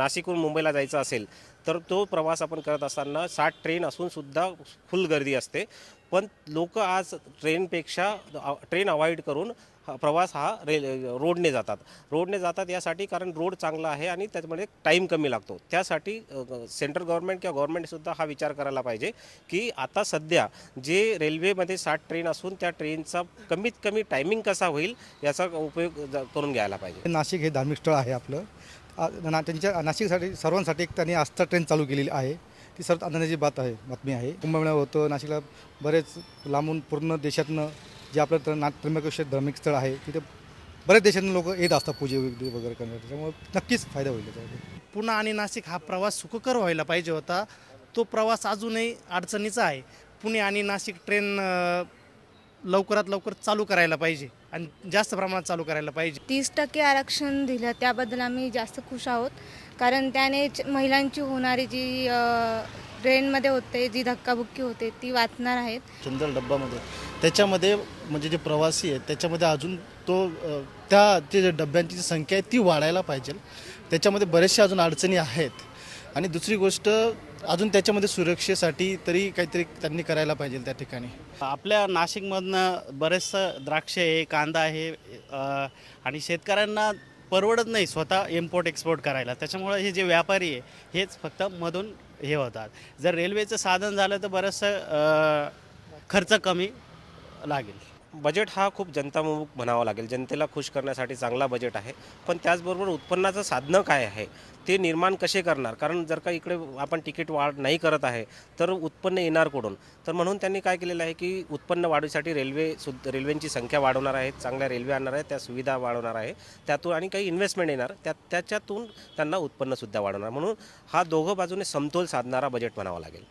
नाशिकहून मुंबईला जायचं असेल तर तो प्रवास आपण करत असताना 60 ट्रेन असूनसुद्धा फुल गर्दी असते. पण लोक आज ट्रेन अवॉइड करून प्रवास हा रोडने जातात यासाठी, कारण रोड चांगला आहे आणि त्याच्यामध्ये टाईम कमी लागतो. त्यासाठी सेंट्रल गव्हर्नमेंट किंवा गव्हर्नमेंटसुद्धा हा विचार करायला पाहिजे की आता सध्या जे रेल्वेमध्ये 60 ट्रेन असून त्या ट्रेनचा कमीत कमी टायमिंग कसा होईल याचा उपयोग करून घ्यायला पाहिजे. नाशिक हे धार्मिक स्थळ आहे आपलं. त्यांच्या नाशिकसाठी सर्वांसाठी एक त्यांनी आस्था ट्रेन चालू केलेली आहे. ती सर्वात आनंदाची बातमी आहे. कुंभमेळा होतं नाशिकला, बरेच लांबून पूर्ण देशातनं जे आपलं त्र्यंबकेश्वर धार्मिक स्थळ आहे तिथे बरेच देशातून लोक येत असतात पूजे वगैरे करण्यासाठी. त्यामुळे नक्कीच फायदा होईल त्याच्यामध्ये. पुणे आणि नाशिक हा प्रवास सुखकर व्हायला पाहिजे होता. तो प्रवास अजूनही अडचणीचा आहे. पुणे आणि नाशिक ट्रेन लवकरात लवकर चालू करायला पाहिजे आणि जास्त प्रमाणात चालू करायला पाहिजे. 30% आरक्षण दिलं त्याबद्दल आम्ही जास्त खुश आहोत, कारण त्याने महिलांची होणारी जी ट्रेनमध्ये होते जी धक्काबुक्की होते ती वाचणार आहेत. जनरल डब्बामध्ये त्याच्यामध्ये म्हणजे जे प्रवासी आहेत त्याच्यामध्ये अजून त्या जे डब्यांची जी संख्या आहे ती वाढायला पाहिजे. त्याच्यामध्ये बरेचशा अजून अडचणी आहेत. आणि दुसरी गोष्ट अजून त्याच्यामध्ये सुरक्षेसाठी तरी काहीतरी त्यांनी करायला पाहिजे त्या ठिकाणी. आपल्या नाशिकमधनं बरेचसं द्राक्ष आहे, कांदा आहे आणि शेतकऱ्यांना परवडत नाही स्वतः इम्पोर्ट एक्सपोर्ट करायला. त्याच्यामुळे हे जे व्यापारी आहे हेच फक्त मधून हे होतात. जर रेल्वेचं साधन झालं तर बरंचसं खर्च कमी लागेल. बजेट हा खूप जनतामुख म्हणावा लागेल. जनतेला खुश करण्यासाठी चांगला बजेट आहे, पण त्याचबरोबर उत्पन्नाचं साधनं काय आहे ते निर्माण कसे करणार. कारण जर का इकडे आपण तिकीट वाढ नाही करत आहे तर उत्पन्न येणार कुठून. तर म्हणून त्यांनी काय केलेलं आहे की उत्पन्न वाढीसाठी रेल्वेंची संख्या वाढवणार आहेत, चांगल्या रेल्वे आणणार आहेत, त्या सुविधा वाढवणार आहे त्यातून, आणि काही इन्व्हेस्टमेंट येणार त्याच्यातून त्यांना उत्पन्नसुद्धा वाढवणार. म्हणून हा दोघं बाजूने समतोल साधणारा बजेट म्हणावा लागेल.